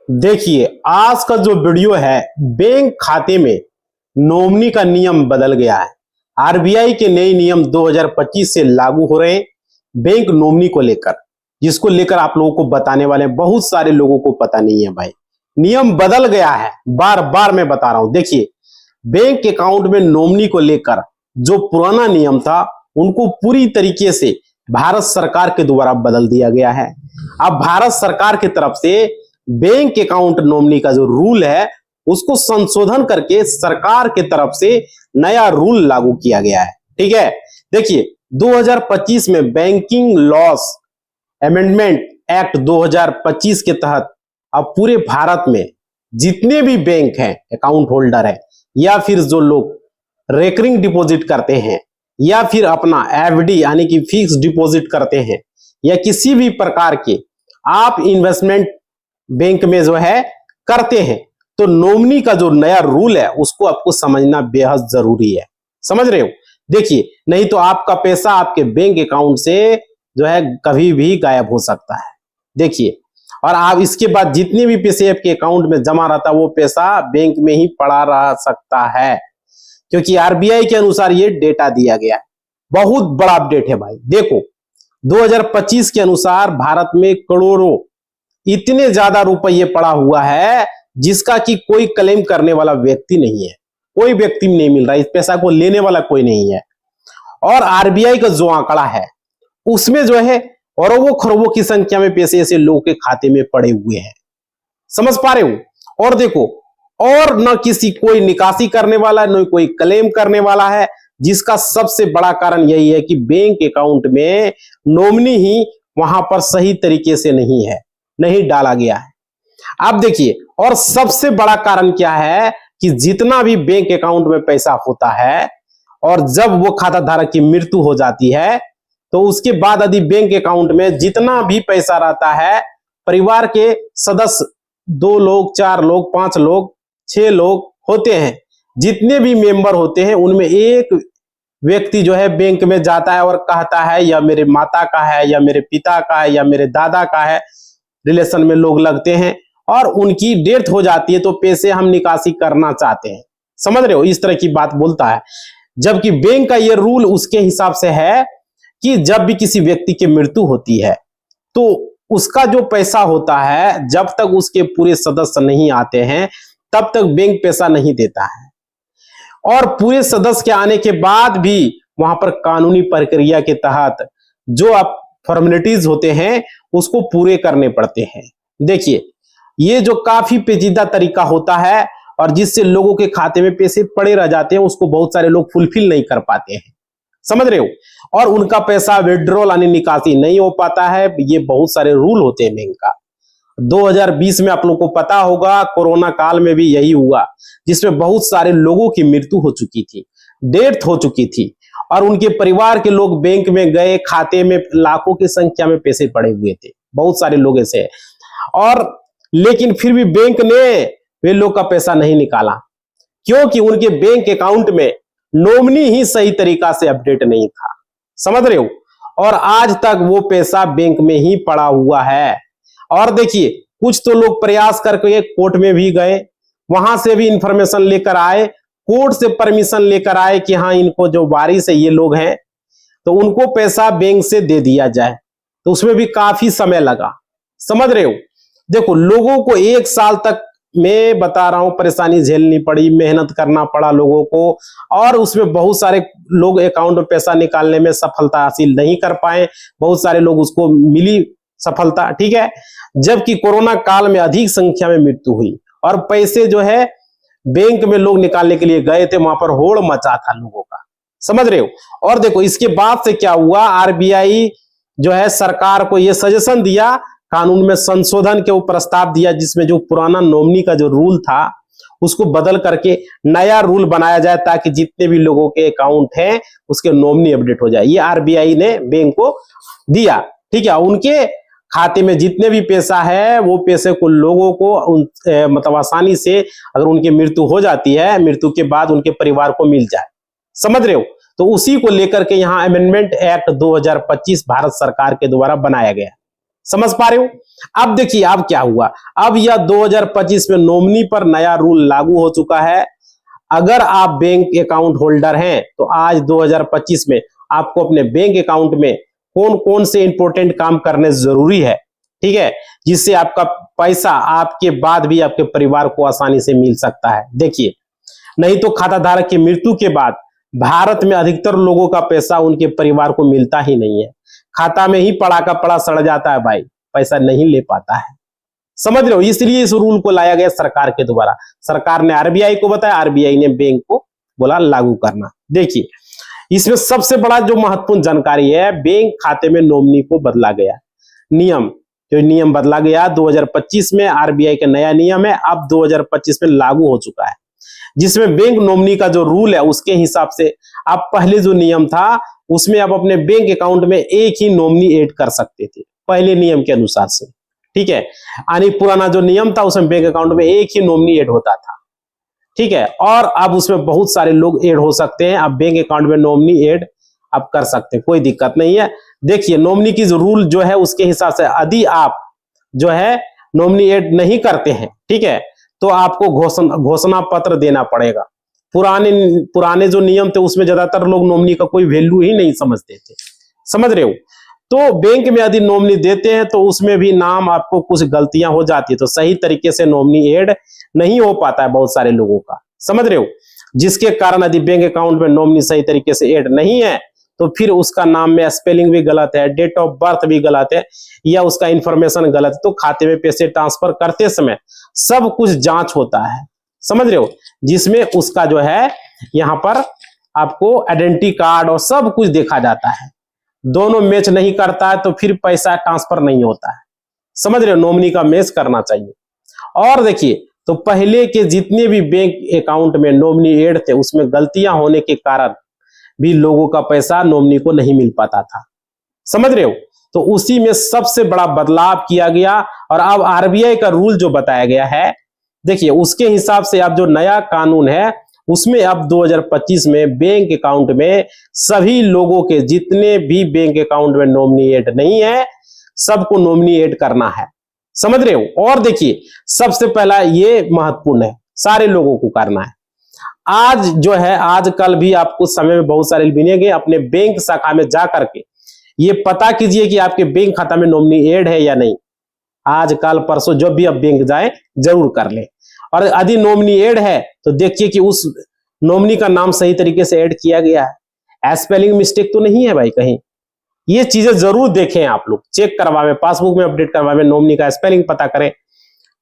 देखिए, आज का जो वीडियो है, बैंक खाते में नॉमिनी का नियम बदल गया है। आरबीआई के नए नियम 2025 से लागू हो रहे हैं बैंक नॉमिनी को लेकर, जिसको लेकर आप लोगों को बताने वाले हैं। बहुत सारे लोगों को पता नहीं है भाई, नियम बदल गया है। बार बार मैं बता रहा हूं। देखिए, बैंक अकाउंट में नॉमिनी को लेकर जो पुराना नियम था, उनको पूरी तरीके से भारत सरकार के द्वारा बदल दिया गया है। अब भारत सरकार की तरफ से बैंक अकाउंट नॉमिनी का जो रूल है, उसको संशोधन करके सरकार की तरफ से नया रूल लागू किया गया है। ठीक है, देखिए 2025 में बैंकिंग लॉस अमेंडमेंट एक्ट 2025 के तहत अब पूरे भारत में जितने भी बैंक हैं, अकाउंट होल्डर है, या फिर जो लोग रेकरिंग डिपॉजिट करते हैं, या फिर अपना एफडी यानी कि फिक्स डिपॉजिट करते हैं, या किसी भी प्रकार के आप इन्वेस्टमेंट बैंक में जो है करते हैं, तो नॉमिनी का जो नया रूल है उसको आपको समझना बेहद जरूरी है। समझ रहे हो? देखिए, नहीं तो आपका पैसा आपके बैंक अकाउंट से जो है कभी भी गायब हो सकता है। देखिए, और आप इसके बाद जितने भी पैसे आपके अकाउंट में जमा रहता है, वो पैसा बैंक में ही पड़ा रह सकता है, क्योंकि आरबीआई के अनुसार ये डेटा दिया गया है। बहुत बड़ा अपडेट है भाई। देखो, 2025 के अनुसार भारत में करोड़ों इतने ज्यादा रुपये पड़ा हुआ है, जिसका कि कोई क्लेम करने वाला व्यक्ति नहीं है। कोई व्यक्ति नहीं मिल रहा, इस पैसा को लेने वाला कोई नहीं है। और आरबीआई का जो आंकड़ा है, उसमें जो है अरबों खरबों की संख्या में पैसे ऐसे लोगों के खाते में पड़े हुए हैं। समझ पा रहे हो? और देखो, और न किसी कोई निकासी करने वाला, न कोई क्लेम करने वाला है, जिसका सबसे बड़ा कारण यही है कि बैंक अकाउंट में नॉमिनी ही वहां पर सही तरीके से नहीं डाला गया है। अब देखिए, और सबसे बड़ा कारण क्या है कि जितना भी बैंक अकाउंट में पैसा होता है, और जब वो खाता धारक की मृत्यु हो जाती है, तो उसके बाद यदि बैंक अकाउंट में जितना भी पैसा रहता है, परिवार के सदस्य 2 लोग, 4 लोग, 5 लोग, 6 लोग होते हैं, जितने भी मेंबर होते हैं, उनमें एक व्यक्ति जो है बैंक में जाता है और कहता है या मेरे माता का है, या मेरे पिता का है, या मेरे दादा का है, रिलेशन में लोग लगते हैं, और उनकी डेथ हो जाती है, तो पैसे हम निकासी करना चाहते हैं। समझ रहे हो? इस तरह की बात बोलता है। जबकि बैंक का ये रूल उसके हिसाब से है कि जब भी किसी व्यक्ति की मृत्यु होती है, तो उसका जो पैसा होता है, जब तक उसके पूरे सदस्य नहीं आते हैं, तब तक बैंक पैसा नहीं देता है। और पूरे सदस्य के आने के बाद भी वहां पर कानूनी प्रक्रिया के तहत जो आप फॉर्मेलिटीज होते हैं, उसको पूरे करने पड़ते हैं। देखिए, ये जो काफी पेचीदा तरीका होता है, और जिससे लोगों के खाते में पैसे पड़े रह जाते हैं, उसको बहुत सारे लोग फुलफिल नहीं कर पाते हैं। समझ रहे हो? और उनका पैसा विड्रॉल यानी निकासी नहीं हो पाता है। ये बहुत सारे रूल होते हैं बैंक का। 2020 में आप लोगों को पता होगा, कोरोना काल में भी यही हुआ, जिसमें बहुत सारे लोगों की मृत्यु हो चुकी थी, डेथ हो चुकी थी, और उनके परिवार के लोग बैंक में गए, खाते में लाखों की संख्या में पैसे पड़े हुए थे। बहुत सारे लोग ऐसे हैं, और लेकिन फिर भी बैंक ने वे लोग का पैसा नहीं निकाला, क्योंकि उनके बैंक अकाउंट में नॉमिनी ही सही तरीका से अपडेट नहीं था। समझ रहे हो? और आज तक वो पैसा बैंक में ही पड़ा हुआ है। और देखिए, कुछ तो लोग प्रयास करके कोर्ट में भी गए, वहां से भी इंफॉर्मेशन लेकर आए, कोर्ट से परमिशन लेकर आए कि हाँ, इनको जो वारिस है ये लोग हैं, तो उनको पैसा बैंक से दे दिया जाए। तो उसमें भी काफी समय लगा। समझ रहे हो? देखो, लोगों को 1 साल तक, मैं बता रहा हूं, परेशानी झेलनी पड़ी, मेहनत करना पड़ा लोगों को, और उसमें बहुत सारे लोग अकाउंट में पैसा निकालने में सफलता हासिल नहीं कर पाए। बहुत सारे लोग उसको मिली सफलता, ठीक है। जबकि कोरोना काल में अधिक संख्या में मृत्यु हुई, और पैसे जो है बैंक में लोग निकालने के लिए गए थे, वहां पर होड़ मचा था लोगों का। समझ रहे हो? और देखो, इसके बाद से क्या हुआ, आरबीआई जो है सरकार को यह सजेशन दिया, कानून में संशोधन के ऊपर प्रस्ताव दिया, जिसमें जो पुराना नॉमिनी का जो रूल था, उसको बदल करके नया रूल बनाया जाए, ताकि जितने भी लोगों के अकाउंट हैं उसके नॉमिनी अपडेट हो जाए। ये आरबीआई ने बैंक को दिया, ठीक है। उनके खाते में जितने भी पैसा है, वो पैसे को लोगों को मतलब आसानी से, अगर उनकी मृत्यु हो जाती है, मृत्यु के बाद उनके परिवार को मिल जाए। समझ रहे हो? तो उसी को लेकर के यहाँ अमेंडमेंट एक्ट 2025 भारत सरकार के द्वारा बनाया गया। समझ पा रहे हो। अब देखिए अब क्या हुआ, अब यह 2025 में नॉमिनी पर नया रूल लागू हो चुका है। अगर आप बैंक अकाउंट होल्डर हैं तो आज 2025 में आपको अपने बैंक अकाउंट में कौन कौन से इंपॉर्टेंट काम करने जरूरी है, ठीक है, जिससे आपका पैसा आपके बाद भी आपके परिवार को आसानी से मिल सकता है। देखिए, नहीं तो खाता धारक की मृत्यु के बाद भारत में अधिकतर लोगों का पैसा उनके परिवार को मिलता ही नहीं है, खाता में ही पड़ा का पड़ा सड़ जाता है भाई, पैसा नहीं ले पाता है। समझ रहे हो, इसलिए इस रूल को लाया गया सरकार के द्वारा। सरकार ने आरबीआई को बताया, आरबीआई ने बैंक को बोला लागू करना। देखिए, इसमें सबसे बड़ा जो महत्वपूर्ण जानकारी है, बैंक खाते में नॉमिनी को बदला गया नियम, जो नियम बदला गया 2025 में, आरबीआई का नया नियम है, अब 2025 में लागू हो चुका है, जिसमें बैंक नॉमिनी का जो रूल है उसके हिसाब से आप पहले जो नियम था उसमें आप अपने बैंक अकाउंट में एक ही नॉमिनी ऐड कर सकते थे पहले नियम के अनुसार से, ठीक है। यानी पुराना जो नियम था उसमें बैंक अकाउंट में एक ही नॉमिनी ऐड होता था, ठीक है। और अब उसमें बहुत सारे लोग ऐड हो सकते हैं, अब बैंक अकाउंट में नॉमिनी ऐड आप कर सकते हैं, कोई दिक्कत नहीं है। देखिए, नॉमिनी की जो रूल जो है उसके हिसाब से यदि आप जो है नॉमिनी ऐड नहीं करते हैं, ठीक है, तो आपको घोषणा पत्र देना पड़ेगा। पुराने जो नियम थे उसमें ज्यादातर लोग नॉमिनी का कोई वैल्यू ही नहीं समझते थे, समझ रहे हो। तो बैंक में यदि नॉमिनी देते हैं तो उसमें भी नाम आपको कुछ गलतियां हो जाती है, तो सही तरीके से नॉमिनी ऐड नहीं हो पाता है बहुत सारे लोगों का, समझ रहे हो। जिसके कारण यदि बैंक अकाउंट में नॉमिनी सही तरीके से ऐड नहीं है तो फिर उसका नाम में स्पेलिंग भी गलत है, डेट ऑफ बर्थ भी गलत है, या उसका इंफॉर्मेशन गलत है, तो खाते में पैसे ट्रांसफर करते समय सब कुछ जांच होता है, समझ रहे हो, जिसमें उसका जो है यहां पर आपको आइडेंटिटी कार्ड और सब कुछ देखा जाता है। दोनों मैच नहीं करता है तो फिर पैसा ट्रांसफर नहीं होता है, समझ रहे हो। नॉमिनी का मैच करना चाहिए। और देखिए, तो पहले के जितने भी बैंक अकाउंट में नॉमिनी ऐड थे उसमें गलतियां होने के कारण भी लोगों का पैसा नॉमिनी को नहीं मिल पाता था, समझ रहे हो। तो उसी में सबसे बड़ा बदलाव किया गया और अब आरबीआई का रूल जो बताया गया है, देखिए उसके हिसाब से अब जो नया कानून है उसमें अब 2025 में बैंक अकाउंट में सभी लोगों के जितने भी बैंक अकाउंट में नॉमिनी ऐड नहीं है सबको नॉमिनी ऐड करना है, समझ रहे हो। और देखिए, सबसे पहला ये महत्वपूर्ण है, सारे लोगों को करना है। आज जो है, आजकल भी आपको समय में बहुत सारे मिलेंगे, अपने बैंक शाखा में जा करके ये पता कीजिए कि आपके बैंक खाता में नॉमिनी ऐड है या नहीं। आज कल परसों जब भी आप बैंक जाए जरूर कर ले। और यदि नॉमिनी ऐड है तो देखिए कि उस नॉमिनी का नाम सही तरीके से ऐड किया गया है, स्पेलिंग मिस्टेक तो नहीं है भाई कहीं। ये चीजें जरूर देखें आप लोग, चेक करवावे, पासबुक में अपडेट करवावे, नॉमिनी का स्पेलिंग पता करें,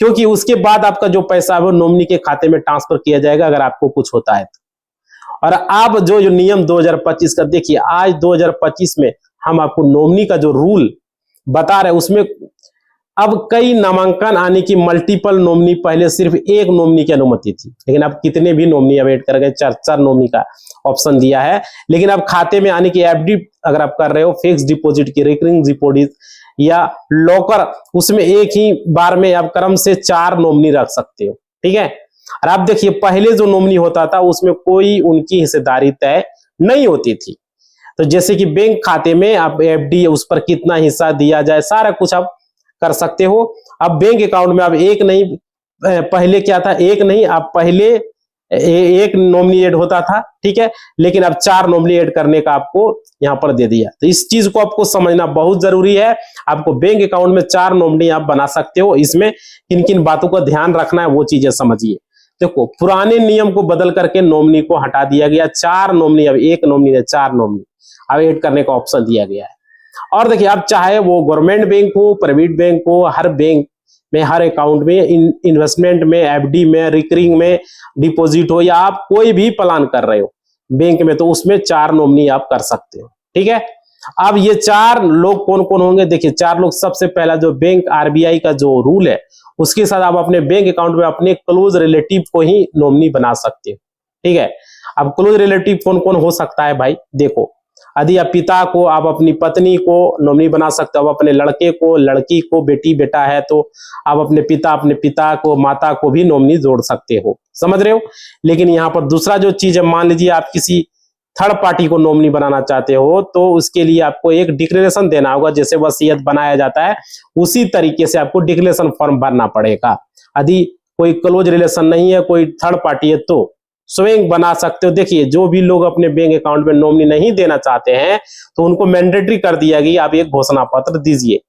क्योंकि उसके बाद आपका जो पैसा है वो नॉमिनी के खाते में ट्रांसफर किया जाएगा अगर आपको कुछ होता है तो। और अब जो नियम 2025 का देखिए, आज 2025 में हम आपको नॉमिनी का जो रूल बता रहे हैं उसमें अब कई नामांकन आने की, मल्टीपल नॉमिनी, पहले सिर्फ एक नॉमिनी की अनुमति थी, लेकिन अब कितने भी नॉमिनी अब ऐड कर गए, 4 नॉमिनी का ऑप्शन दिया है। लेकिन अब खाते में आने की एफडी अगर आप कर रहे हो, फिक्स डिपॉजिट की, रिकरिंग डिपॉजिट या लॉकर, उसमें एक ही बार में आप क्रम से 4 नॉमिनी रख सकते हो, ठीक है। और आप देखिए, पहले जो नॉमिनी होता था उसमें कोई उनकी हिस्सेदारी तय नहीं होती थी। तो जैसे कि बैंक खाते में आप एफडी उस पर कितना हिस्सा दिया जाए सारा कुछ आप कर सकते हो। अब बैंक अकाउंट में अब एक नहीं, पहले क्या था, एक नहीं, अब पहले एक नॉमिनी ऐड होता था, ठीक है, लेकिन अब 4 नॉमिनी ऐड करने का आपको यहां पर दे दिया। तो इस चीज को आपको समझना बहुत जरूरी है। आपको बैंक अकाउंट में 4 नॉमिनी आप बना सकते हो, इसमें किन किन बातों का ध्यान रखना है वो चीजें समझिए। देखो, पुराने नियम को बदल करके नॉमिनी को हटा दिया गया, 4 नॉमिनी, अब एक नॉमिनी है, 4 नॉमिनी अब ऐड करने का ऑप्शन दिया गया है। और देखिए, आप चाहे वो गवर्नमेंट बैंक हो, प्राइवेट बैंक हो, हर बैंक में, हर अकाउंट में, इन्वेस्टमेंट में, एफडी में, रिकरिंग में डिपॉजिट हो, या आप कोई भी प्लान कर रहे हो बैंक में, तो उसमें 4 नॉमिनी आप कर सकते हो, ठीक है। अब ये 4 लोग कौन कौन होंगे, देखिए 4 लोग, सबसे पहला जो बैंक आरबीआई का जो रूल है उसके साथ आप अपने बैंक अकाउंट में अपने क्लोज रिलेटिव को ही नॉमिनी बना सकते हो, ठीक है। अब क्लोज रिलेटिव कौन कौन हो सकता है भाई, देखो, यदि आप पिता को, आप अपनी पत्नी को नॉमिनी बना सकते हो, आप अपने लड़के को, लड़की को, बेटी बेटा है तो आप अपने पिता को, माता को भी नॉमिनी जोड़ सकते हो, समझ रहे हो। लेकिन यहाँ पर दूसरा जो चीज है, मान लीजिए आप किसी थर्ड पार्टी को नॉमिनी बनाना चाहते हो तो उसके लिए आपको एक डिक्लेरेशन देना होगा, जैसे वसीयत बनाया जाता है उसी तरीके से आपको डिक्लेरेशन फॉर्म भरना पड़ेगा। यदि कोई क्लोज रिलेशन नहीं है, कोई थर्ड पार्टी है तो स्वयं बना सकते हो। देखिए, जो भी लोग अपने बैंक अकाउंट में नॉमिनी नहीं देना चाहते हैं तो उनको मैंडेटरी कर दिया गया, आप एक घोषणा पत्र दीजिए।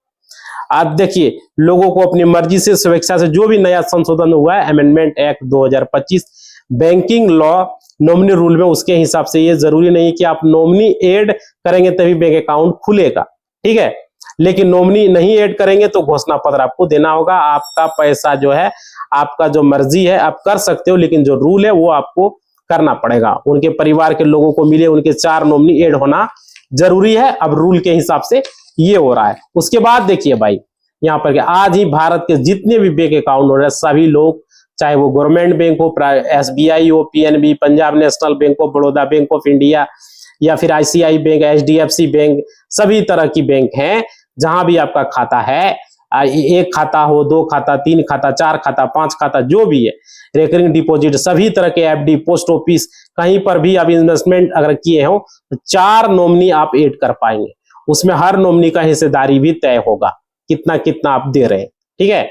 आप देखिए, लोगों को अपनी मर्जी से स्वेच्छा से जो भी नया संशोधन हुआ है amendment act 2025 banking law nominee rule में, उसके हिसाब से ये जरूरी नहीं कि आप नॉमिनी ऐड करेंगे तभी बैंक अकाउंट खुलेगा, ठीक है। लेकिन नॉमिनी नहीं ऐड करेंगे तो घोषणा पत्र आपको देना होगा। आपका पैसा जो है, आपका जो मर्जी है आप कर सकते हो, लेकिन जो रूल है वो आपको करना पड़ेगा। उनके परिवार के लोगों को मिले, उनके 4 नॉमिनी ऐड होना जरूरी है। अब रूल के हिसाब से ये हो रहा है। उसके बाद देखिए भाई, यहाँ पर आज ही भारत के जितने भी बैंक अकाउंट हो रहे हैं सभी लोग, चाहे वो गवर्नमेंट बैंक हो, SBI हो, PNB, पंजाब नेशनल बैंक हो, बड़ौदा बैंक ऑफ इंडिया या फिर ICI बैंक, HDFC बैंक, सभी तरह की बैंक हैं। जहां भी आपका खाता है, एक खाता हो, 2 खाता, 3 खाता, 4 खाता, 5 खाता, जो भी है, रेकरिंग डिपॉजिट, सभी तरह के FD, पोस्ट ऑफिस, कहीं पर भी आप इन्वेस्टमेंट अगर किए हो तो 4 नॉमिनी आप ऐड कर पाएंगे। उसमें हर नॉमिनी का हिस्सेदारी भी तय होगा, कितना कितना आप दे रहे हैं, ठीक है।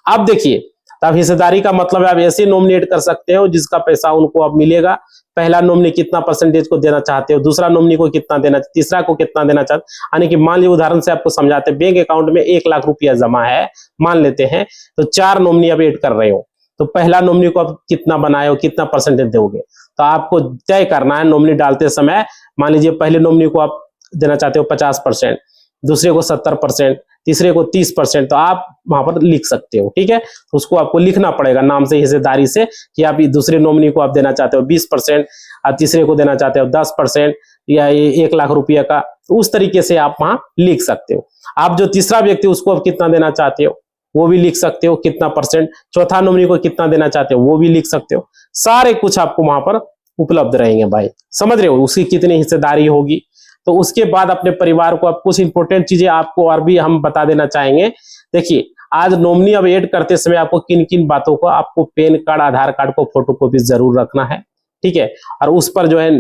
अब देखिए, तब हिस्सेदारी का मतलब है आप ऐसे नॉमिनेट कर सकते हो जिसका पैसा उनको अब मिलेगा। पहला नॉमिनी कितना परसेंटेज को देना चाहते हो, दूसरा नॉमिनी को कितना देना, तीसरा को कितना देना चाहते, यानी कि मान लीजिए उदाहरण से आपको समझाते हैं, बैंक अकाउंट में 1 लाख रुपया जमा है मान लेते हैं, तो 4 नॉमिनी आप ऐड कर रहे हो, तो पहला नॉमिनी को आप कितना बनाए हो, कितना परसेंटेज दोगे, तो आपको तय करना है नॉमिनी डालते समय। मान लीजिए पहले नॉमिनी को आप देना चाहते हो 50%, दूसरे को 70%, तीसरे को 30%, तो आप वहां पर लिख सकते हो, ठीक है। तो उसको आपको लिखना पड़ेगा नाम से, हिस्सेदारी से, कि आप दूसरे नॉमिनी को आप देना चाहते हो 20% और तीसरे को देना चाहते हो 10% या 1 लाख रुपया का, तो उस तरीके से आप वहां लिख सकते हो। आप जो तीसरा व्यक्ति उसको आप कितना देना चाहते हो वो भी लिख सकते हो, कितना परसेंट, चौथा नॉमिनी को कितना देना चाहते हो वो भी लिख सकते हो। सारे कुछ आपको वहां पर उपलब्ध रहेंगे भाई, समझ रहे हो, उसकी कितनी हिस्सेदारी होगी। तो उसके बाद अपने परिवार को आप कुछ इंपॉर्टेंट चीजें आपको और भी हम बता देना चाहेंगे। देखिए, आज नॉमिनी अब ऐड करते समय आपको किन किन बातों को, आपको पैन कार्ड, आधार कार्ड को फोटोकॉपी जरूर रखना है, ठीक है। और उस पर जो है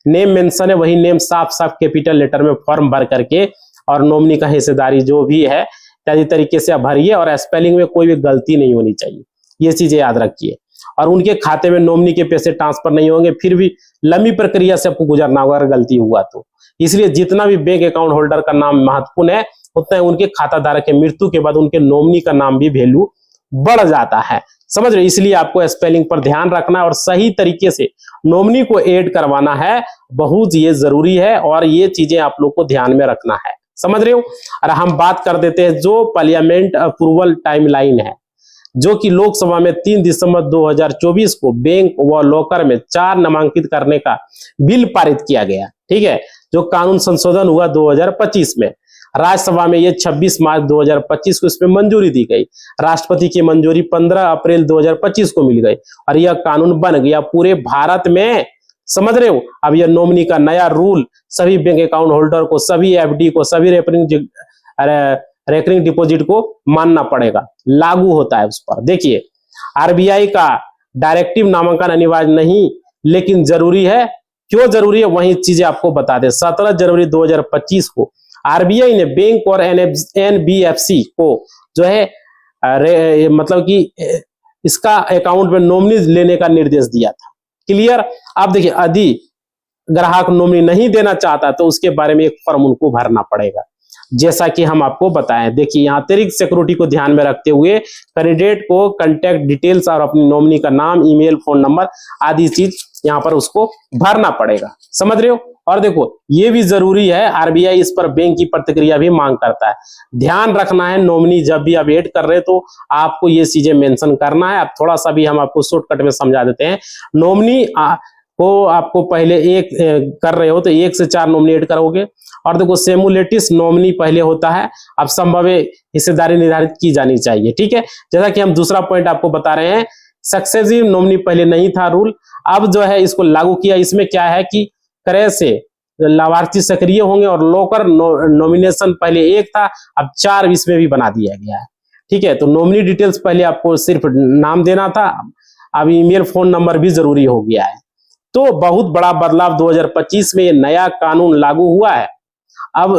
नेम मेंशन है, वही नेम साफ साफ कैपिटल लेटर में फॉर्म भर करके, और नॉमिनी का हिस्सेदारी जो भी है इत्यादि तरीके से आप भरिए, और स्पेलिंग में कोई भी गलती नहीं होनी चाहिए, ये चीजें याद रखिए। और उनके खाते में नॉमिनी के पैसे ट्रांसफर नहीं होंगे, फिर भी लंबी प्रक्रिया से आपको गुजरना होगा अगर गलती हुआ तो। इसलिए जितना भी बैंक अकाउंट होल्डर का नाम महत्वपूर्ण है, उतना ही उनके खाता धारक के मृत्यु के बाद उनके नॉमिनी का नाम भी वैल्यू बढ़ जाता है, समझ रहे। इसलिए आपको स्पेलिंग पर ध्यान रखना है और सही तरीके से नॉमिनी को ऐड करवाना है, बहुत ये जरूरी है, और ये चीजें आप लोग को ध्यान में रखना है, समझ रहे हो। और हम बात कर देते हैं जो पार्लियामेंट अप्रूवल टाइमलाइन है, जो कि लोकसभा में 3 दिसंबर 2024 को बैंक व लॉकर में 4 नामांकित करने का बिल पारित किया गया, ठीक है, जो कानून संशोधन हुआ 2025 में। राज्यसभा में ये 26 मार्च 2025 को इसमें मंजूरी दी गई। राष्ट्रपति की मंजूरी 15 अप्रैल 2025 को मिल गई और यह कानून बन गया पूरे भारत में, समझ रहे हो। अब यह नॉमिनी का नया रूल सभी बैंक अकाउंट होल्डर को, सभी FD को, सभी रेकरिंग डिपॉजिट को मानना पड़ेगा, लागू होता है उस पर। देखिए, RBI का डायरेक्टिव नामांकन अनिवार्य नहीं, लेकिन जरूरी है। क्यों जरूरी है वही चीजें आपको बता दें। 17 जनवरी 2025 को RBI ने बैंक और NBFC को जो है मतलब कि इसका अकाउंट में नॉमिनी लेने का निर्देश दिया था। क्लियर। अब देखिए, यदि ग्राहक नॉमिनी नहीं देना चाहता तो उसके बारे में एक फॉर्म उनको भरना पड़ेगा, जैसा कि हम आपको बताएं। देखिए, यहाँ अतिरिक्त सिक्योरिटी को ध्यान में रखते हुए कैंडिडेट को कांटेक्ट डिटेल्स और अपनी नॉमिनी का नाम, ईमेल, फोन नंबर आदि चीज यहाँ पर उसको भरना पड़ेगा, समझ रहे हो। और देखो, ये भी जरूरी है, RBI इस पर बैंक की प्रतिक्रिया भी मांग करता है। ध्यान रखना है, नॉमिनी जब भी आप ऐड कर रहे हैं तो आपको ये चीजें मेंशन करना है। अब थोड़ा सा भी हम आपको शॉर्टकट में समझा देते हैं। नॉमिनी को आपको पहले एक कर रहे हो तो 1 से 4 नॉमिनी ऐड करोगे। और देखो, सेमुलेटिस नॉमिनी पहले होता है, अब संभव हिस्सेदारी निर्धारित की जानी चाहिए, ठीक है। जैसा कि हम दूसरा पॉइंट आपको बता रहे हैं, सक्सेसिव नॉमिनी पहले नहीं था रूल, अब जो है इसको लागू किया। इसमें क्या है कि क्रय से लाभार्थी सक्रिय होंगे, और लोकर नॉमिनेशन पहले 1 था, अब 4 इसमें भी बना दिया गया है, ठीक है। तो नॉमिनी डिटेल्स पहले आपको सिर्फ नाम देना था, अब ईमेल, फोन नंबर भी जरूरी हो गया है। तो बहुत बड़ा बदलाव 2025 में ये नया कानून लागू हुआ है। अब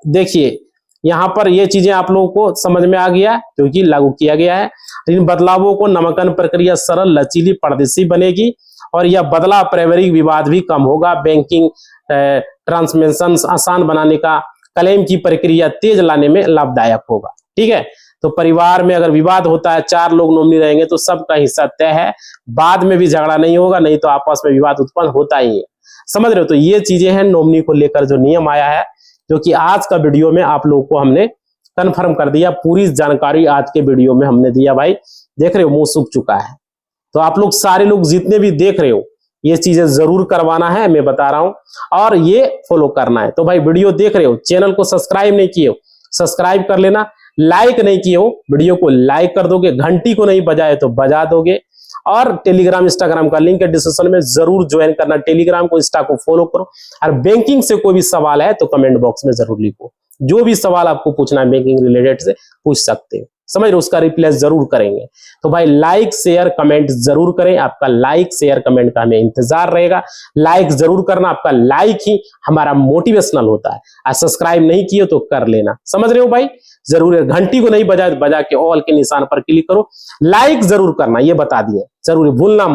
देखिए यहाँ पर ये चीजें आप लोगों को समझ में आ गया क्योंकि लागू किया गया है। इन बदलावों को नामांकन प्रक्रिया सरल, लचीली, पारदर्शी बनेगी और यह बदलाव पारिवारिक विवाद भी कम होगा, बैंकिंग ट्रांसमिशन आसान बनाने का, क्लेम की प्रक्रिया तेज लाने में लाभदायक होगा। ठीक है, तो परिवार में अगर विवाद होता है, 4 लोग नॉमिनी रहेंगे तो सबका हिस्सा तय है, बाद में भी झगड़ा नहीं होगा, नहीं तो आपस में विवाद उत्पन्न होता ही है। समझ रहे हो? तो ये चीजें हैं नॉमिनी को लेकर जो नियम आया है, जो कि आज का वीडियो में आप लोगों को हमने कंफर्म कर दिया। पूरी जानकारी आज के वीडियो में हमने दिया। भाई देख रहे हो मुंह सूख चुका है। तो आप लोग सारे लोग जितने भी देख रहे हो ये चीजें जरूर करवाना है, मैं बता रहा हूं, और ये फॉलो करना है। तो भाई वीडियो देख रहे हो, चैनल को सब्सक्राइब नहीं किए हो, सब्सक्राइब कर लेना। लाइक नहीं किए हो, वीडियो को लाइक कर दोगे, घंटी को नहीं बजाए तो बजा दोगे, और टेलीग्राम इंस्टाग्राम का लिंक है डिस्क्रिप्शन में, जरूर ज्वाइन करना टेलीग्राम को, इंस्टा को फॉलो करो। और बैंकिंग से कोई भी सवाल है तो कमेंट बॉक्स में जरूर लिखो। जो भी सवाल आपको पूछना है बैंकिंग रिलेटेड से पूछ सकते हो, समझ रहे, उसका रिप्लाई जरूर करेंगे। तो भाई लाइक शेयर कमेंट जरूर करें, आपका लाइक शेयर कमेंट का हमें इंतजार रहेगा। लाइक जरूर करना, आपका लाइक ही हमारा मोटिवेशनल होता है। और सब्सक्राइब नहीं किए तो कर लेना, समझ रहे हो भाई। जरूर घंटी को नहीं बजा के ऑल के निशान पर क्लिक करो, लाइक जरूर करना, ये बता दिए, जरूर भूलना मत।